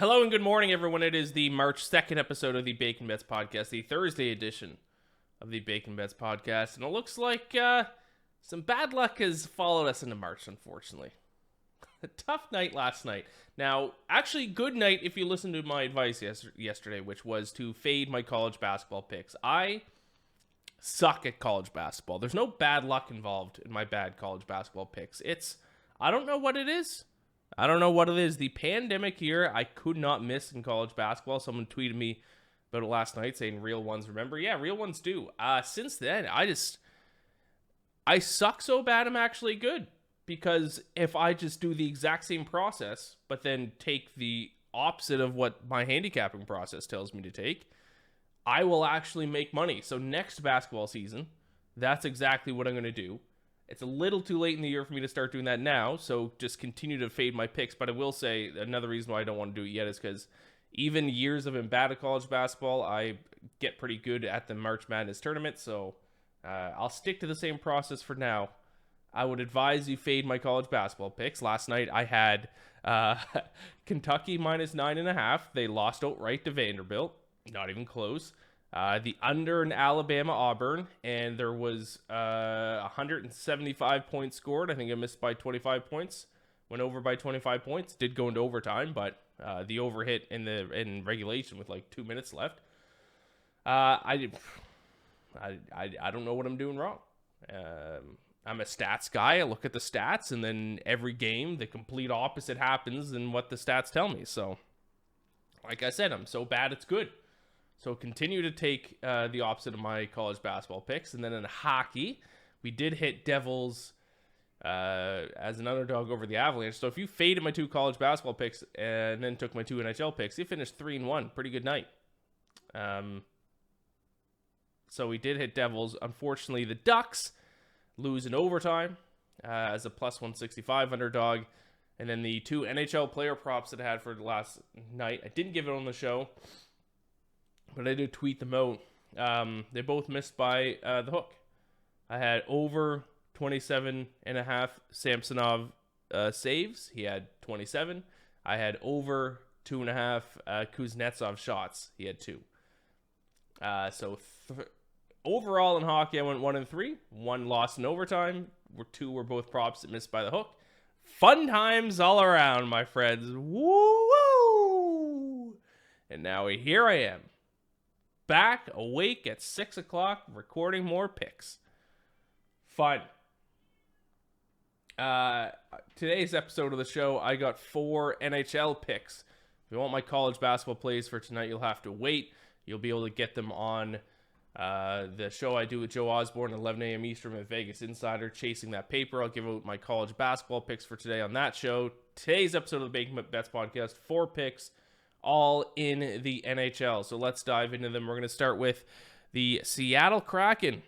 Hello and good morning, everyone. It is the March 2nd episode of the Bacon Bets podcast, the Thursday edition of the Bacon Bets podcast. And it looks like some bad luck has followed us into March, unfortunately. A tough night last night. Now, actually, good night if you listened to my advice yesterday, which was to fade my college basketball picks. I suck at college basketball. There's no bad luck involved in my bad college basketball picks. I don't know what it is. The pandemic year, I could not miss in college basketball. Someone tweeted me about it last night saying real ones remember. Yeah, real ones do. Since then, I suck so bad I'm actually good. Because if I just do the exact same process, but then take the opposite of what my handicapping process tells me to take, I will actually make money. So next basketball season, that's exactly what I'm going to do. It's a little too late in the year for me to start doing that now, so just continue to fade my picks. But I will say another reason why I don't want to do it yet is because even years of being bad at college basketball, I get pretty good at the March Madness tournament, so I'll stick to the same process for now. I would advise you fade my college basketball picks. Last night I had Kentucky minus 9.5. They lost outright to Vanderbilt. Not even close. The under in Alabama-Auburn, and there was 175 points scored. I think I missed by 25 points. Went over by 25 points. Did go into overtime, but the over hit in regulation with like 2 minutes left. I don't know what I'm doing wrong. I'm a stats guy. I look at the stats, and then every game, the complete opposite happens than what the stats tell me. So, like I said, I'm so bad it's good. So continue to take the opposite of my college basketball picks. And then in hockey, we did hit Devils as an underdog over the Avalanche. So if you faded my two college basketball picks and then took my two NHL picks, you finished 3-1. Pretty good night. So we did hit Devils. Unfortunately, the Ducks lose in overtime as a plus 165 underdog. And then the two NHL player props that I had for last night, I didn't give it on the show, but I did tweet them out. They both missed by the hook. I had over 27.5 Samsonov saves. He had 27. I had over 2.5 Kuznetsov shots. He had 2. Overall in hockey, I went 1-3. 1 lost in overtime. 2 were both props that missed by the hook. Fun times all around, my friends. Woo! And now here I am. Back awake at 6 o'clock, recording more picks. Fun. Today's episode of the show, I got 4 NHL picks. If you want my college basketball plays for tonight, you'll have to wait. You'll be able to get them on the show I do with Joe Osborne at 11 a.m. Eastern at Vegas Insider, Chasing That Paper. I'll give out my college basketball picks for today on that show. Today's episode of the Bacon Bets podcast, 4 picks, all in the NHL. So let's dive into them. We're going to start with the Seattle Kraken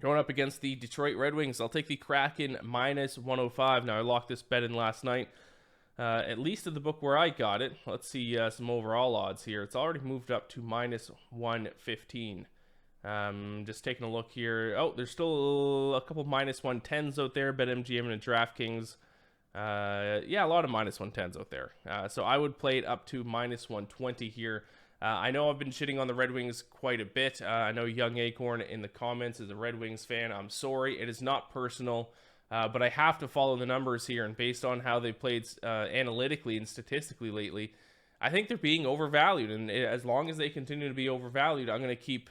going up against the Detroit Red Wings. I'll take the Kraken minus 105. Now, I locked this bet in last night, at least at the book where I got it. Let's see some overall odds here. It's already moved up to minus 115. Just taking a look here. Oh, there's still a couple minus 110s out there. BetMGM and DraftKings. A lot of minus 110s out there. So I would play it up to minus 120 here. I know I've been shitting on the Red Wings quite a bit. I know Young Acorn in the comments is a Red Wings fan. I'm sorry. It is not personal. But I have to follow the numbers here. And based on how they played analytically and statistically lately, I think they're being overvalued. And as long as they continue to be overvalued, I'm going to keep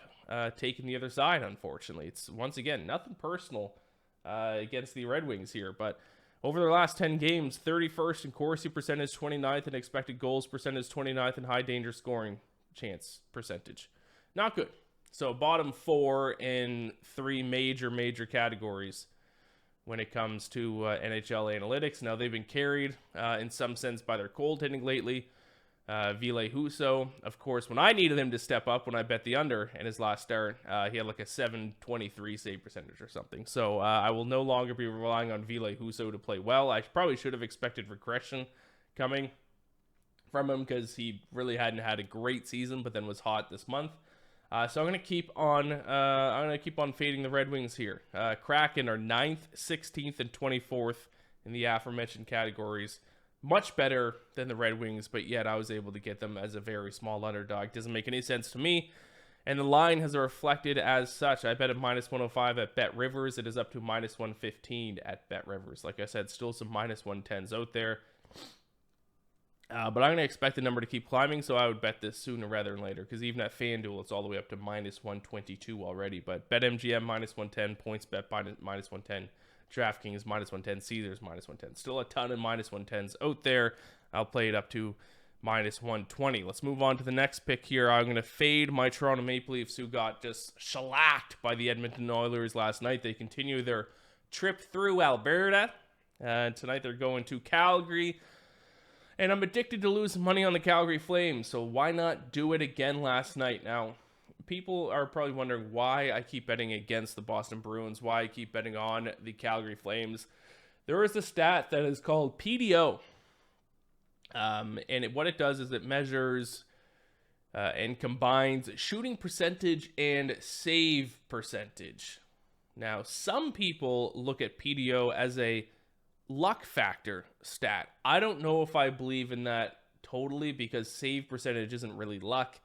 taking the other side, unfortunately. It's, once again, nothing personal against the Red Wings here. But over their last 10 games, 31st in Corsi percentage, 29th in expected goals percentage, 29th in high danger scoring chance percentage. Not good. So bottom 4 in 3 major categories when it comes to NHL analytics. Now, they've been carried in some sense by their goaltending lately. Ville Husso, of course, when I needed him to step up when I bet the under in his last start, he had like a 723 save percentage or something. So I will no longer be relying on Ville Husso to play well. I probably should have expected regression coming from him because he really hadn't had a great season, but then was hot this month. So I'm gonna keep on fading the Red Wings here. Kraken are 9th, 16th, and 24th in the aforementioned categories. much better than the Red Wings, but yet I was able to get them as a very small underdog. Doesn't make any sense to me. And the line has reflected as such. I bet at -105 at Bet Rivers. It is up to -115 at Bet Rivers. Like I said, still some -110s out there. But I'm going to expect the number to keep climbing, so I would bet this sooner rather than later. Because even at FanDuel, it's all the way up to -122 already. But BetMGM -110, PointsBet -110, DraftKings -110, Caesars -110. Still a ton of -110s out there. I'll play it up to -120. Let's move on to the next pick here. I'm going to fade my Toronto Maple Leafs, who got just shellacked by the Edmonton Oilers last night. They continue their trip through Alberta. Tonight they're going to Calgary. And I'm addicted to losing money on the Calgary Flames, so why not do it again last night? Now, people are probably wondering why I keep betting against the Boston Bruins, why I keep betting on the Calgary Flames. There is a stat that is called PDO. What it does is it measures and combines shooting percentage and save percentage. Now, some people look at PDO as a luck factor stat. I don't know if I believe in that totally, because save percentage isn't really luck.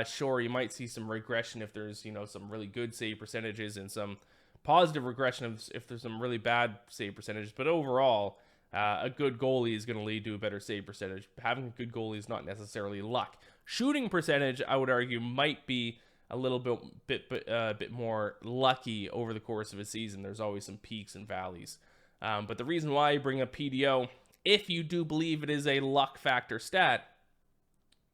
Sure, you might see some regression if there's, some really good save percentages, and some positive regression if there's some really bad save percentages. But overall, a good goalie is going to lead to a better save percentage. Having a good goalie is not necessarily luck. Shooting percentage, I would argue, might be a little bit more lucky over the course of a season. There's always some peaks and valleys. But the reason why I bring up PDO, if you do believe it is a luck factor stat,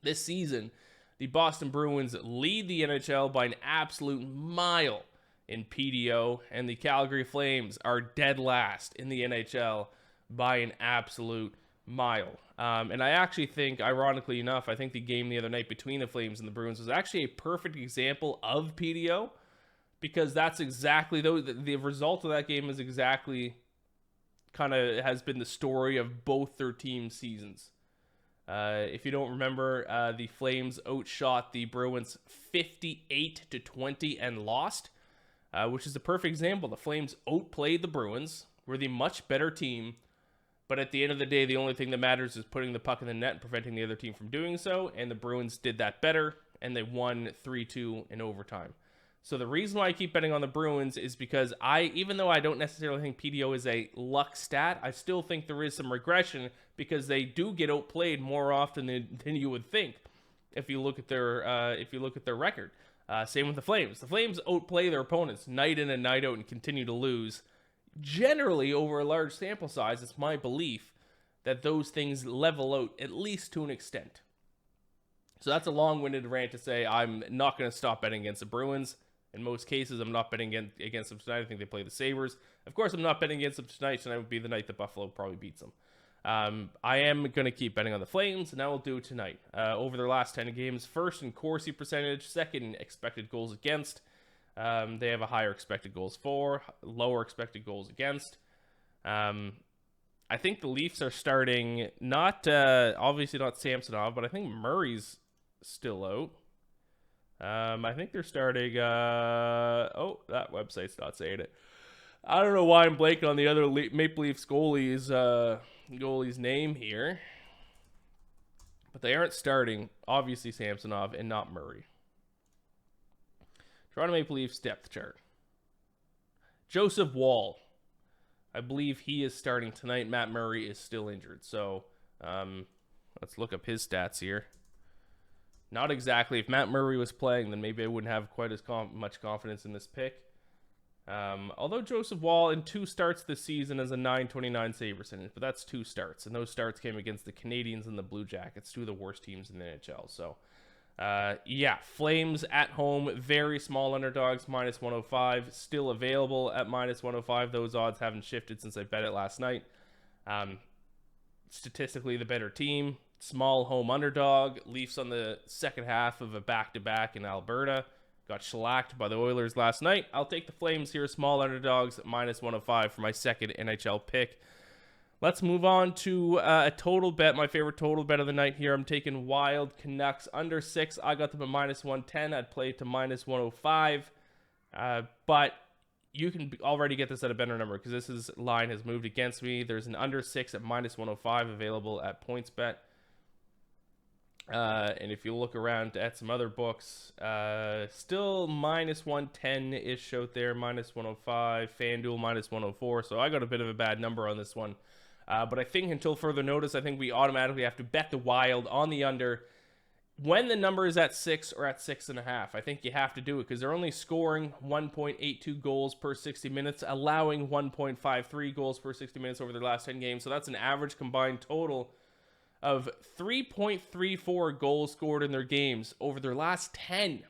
this season, the Boston Bruins lead the NHL by an absolute mile in PDO, and the Calgary Flames are dead last in the NHL by an absolute mile. And I actually think, ironically enough, I think the game the other night between the Flames and the Bruins was actually a perfect example of PDO, because that's exactly, the result of that game is exactly kind of has been the story of both their team seasons. If you don't remember, the Flames outshot the Bruins 58-20 and lost, which is a perfect example. The Flames outplayed the Bruins, were the much better team, but at the end of the day, the only thing that matters is putting the puck in the net and preventing the other team from doing so, and the Bruins did that better, and they won 3-2 in overtime. So the reason why I keep betting on the Bruins is because even though I don't necessarily think PDO is a luck stat, I still think there is some regression, because they do get outplayed more often than you would think if you look at their record. Same with the Flames. The Flames outplay their opponents night in and night out and continue to lose. Generally, over a large sample size, it's my belief that those things level out, at least to an extent. So that's a long-winded rant to say I'm not going to stop betting against the Bruins. In most cases, I'm not betting against them tonight. I think they play the Sabres. Of course, I'm not betting against them tonight. Tonight would be the night that Buffalo probably beats them. I am going to keep betting on the Flames, and I will do it tonight. Over their last 10 games, first in Corsi percentage, second in expected goals against. They have a higher expected goals for, lower expected goals against. I think the Leafs are starting, obviously not Samsonov, but I think Murray's still out. I think they're starting, that website's not saying it. I don't know why I'm blanking on the other Maple Leafs goalie's name here. But they aren't starting, obviously, Samsonov and not Murray. Toronto Maple Leafs depth chart. Joseph Woll. I believe he is starting tonight. Matt Murray is still injured. So, let's look up his stats here. Not exactly. If Matt Murray was playing, then maybe I wouldn't have quite as much confidence in this pick. Although Joseph Woll in 2 starts this season has a .929 save percentage, but that's 2 starts, and those starts came against the Canadiens and the Blue Jackets, 2 of the worst teams in the NHL. So, Flames at home, very small underdogs, -105, still available at -105. Those odds haven't shifted since I bet it last night. Statistically, the better team. Small home underdog. Leafs on the second half of a back-to-back in Alberta. Got shellacked by the Oilers last night. I'll take the Flames here, small underdogs at -105 for my second NHL pick. Let's move on to a total bet, my favorite total bet of the night here. I'm taking Wild Canucks under 6. I got them at -110. I'd play it to -105. But you can already get this at a better number because line has moved against me. There's an under 6 at minus 105 available at PointsBet. And if you look around at some other books, still minus 110-ish out there, minus 105, FanDuel minus 104. So I got a bit of a bad number on this one. But I think until further notice, I think we automatically have to bet the Wild on the under. When the number is at 6 or at 6.5, I think you have to do it because they're only scoring 1.82 goals per 60 minutes, allowing 1.53 goals per 60 minutes over their last 10 games. So that's an average combined total of 3.34 goals scored in their games over their last 10.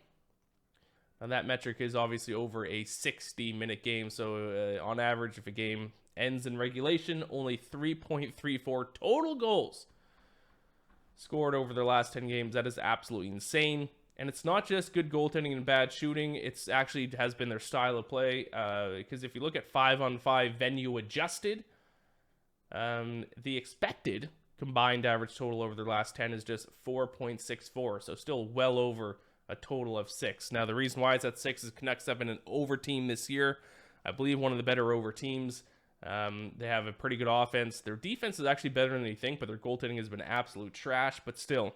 Now that metric is obviously over a 60-minute game. So on average, if a game ends in regulation, only 3.34 total goals scored over their last 10 games. That is absolutely insane. And it's not just good goaltending and bad shooting. It's actually has been their style of play. Because if you look at 5-on-5 venue adjusted, the expected combined average total over their last 10 is just 4.64. So still well over a total of 6. Now, the reason why it's at 6 is Canucks have been an over team this year. I believe one of the better over teams. They have a pretty good offense. Their defense is actually better than you think, but their goaltending has been absolute trash. But still,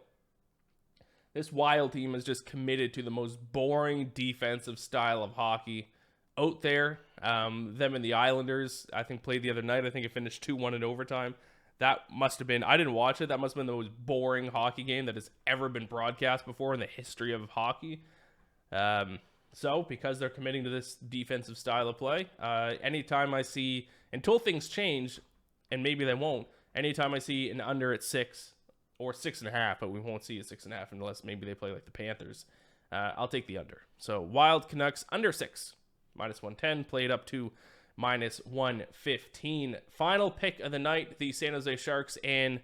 this Wild team is just committed to the most boring defensive style of hockey out there. Them and the Islanders, I think, played the other night. I think it finished 2-1 in overtime. That must have been, I didn't watch it, that must have been the most boring hockey game that has ever been broadcast before in the history of hockey. So, because they're committing to this defensive style of play, anytime I see, until things change, and maybe they won't, anytime I see an under at 6 or 6.5, but we won't see a 6.5 unless maybe they play like the Panthers, I'll take the under. So, Wild Canucks under 6, minus 110, played up to minus 115. Final pick of the night, the San Jose Sharks and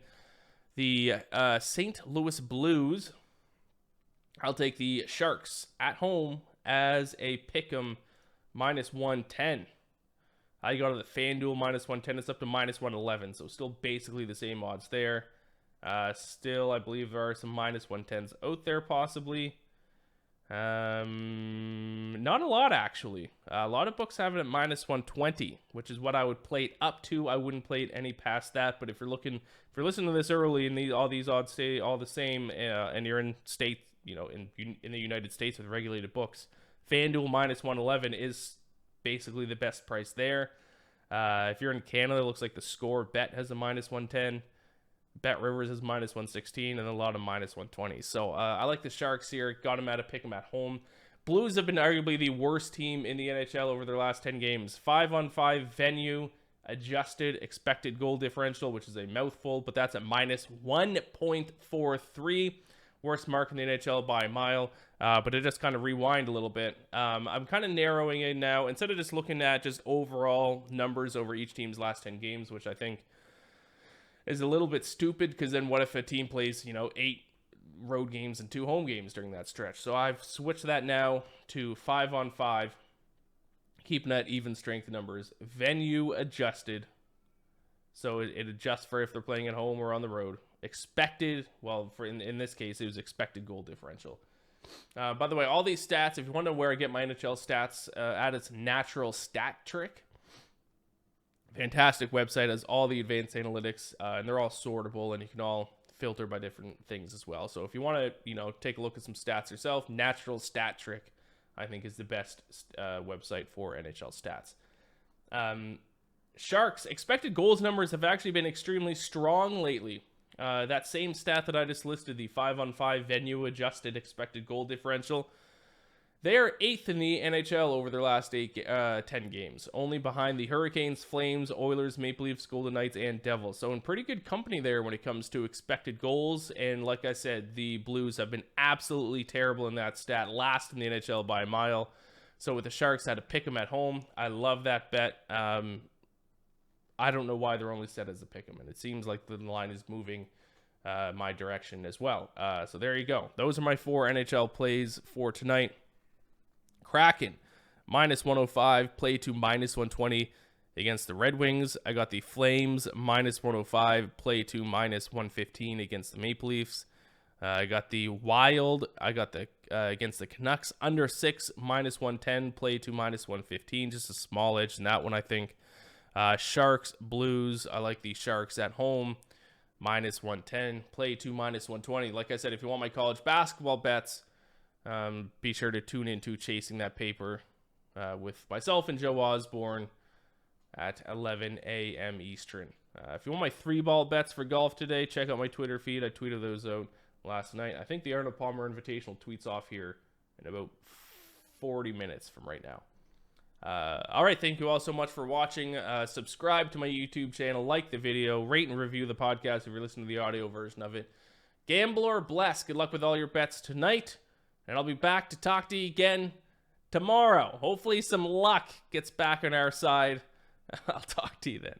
the St. Louis Blues. I'll take the Sharks at home as a pick'em minus 110. I go to the FanDuel minus 110. It's up to minus 111, so still basically the same odds there. Still, I believe there are some minus 110s out there possibly. Not a lot, actually. A lot of books have it at minus 120, which is what I would play it up to. I wouldn't play it any past that, but if you're listening to this early and all these odds stay all the same, and you're in state, in the United States with regulated books, FanDuel minus 111 is basically the best price there. If you're in Canada, it looks like the Score Bet has a minus 110. Bet Rivers is minus 116, and a lot of minus 120. So I like the Sharks here. Got them at a pick them at home. Blues have been arguably the worst team in the NHL over their last 10 games. 5-on-5 venue adjusted expected goal differential, which is a mouthful, but that's at minus 1.43. Worst mark in the NHL by a mile. But it just kind of rewind a little bit. I'm kind of narrowing it now. Instead of just looking at just overall numbers over each team's last 10 games, which I think is a little bit stupid, because then what if a team plays, 8 road games and 2 home games during that stretch? So I've switched that now to 5-on-5, keeping that even strength numbers, venue adjusted. So it adjusts for if they're playing at home or on the road. Expected, well, in this case, it was expected goal differential. By the way, all these stats, if you want to know where I get my NHL stats, at its Natural Stat Trick. Fantastic website, has all the advanced analytics, and they're all sortable, and you can all filter by different things as well. So if you want to, take a look at some stats yourself, Natural Stat Trick, I think, is the best website for NHL stats. Sharks, expected goals numbers have actually been extremely strong lately. That same stat that I just listed, the 5-on-5 venue adjusted expected goal differential, they are 8th in the NHL over their last 10 games, only behind the Hurricanes, Flames, Oilers, Maple Leafs, Golden Knights, and Devils. So in pretty good company there when it comes to expected goals. And like I said, the Blues have been absolutely terrible in that stat, last in the NHL by a mile. So with the Sharks, I had to pick them at home. I love that bet. I don't know why they're only set as a pick 'em, and it seems like the line is moving my direction as well. So there you go. Those are my 4 NHL plays for tonight. Kraken, minus 105, play to minus 120 against the Red Wings. I got the Flames, minus 105, play to minus 115 against the Maple Leafs. I got the Wild. I got the against the Canucks under 6 -110. Play to -115. Just a small edge in that one, I think. Sharks, Blues. I like the Sharks at home -110. Play to -120. Like I said, if you want my college basketball bets, be sure to tune into Chasing That Paper with myself and Joe Osborne at 11 a.m. Eastern. If you want my 3-ball bets for golf today, check out my Twitter feed. I tweeted those out last night. I think the Arnold Palmer Invitational tweets off here in about 40 minutes from right now. All right, thank you all so much for watching. Subscribe to my YouTube channel, like the video, rate and review the podcast if you're listening to the audio version of it. Gamble or bless. Good luck with all your bets tonight, and I'll be back to talk to you again tomorrow. Hopefully some luck gets back on our side. I'll talk to you then.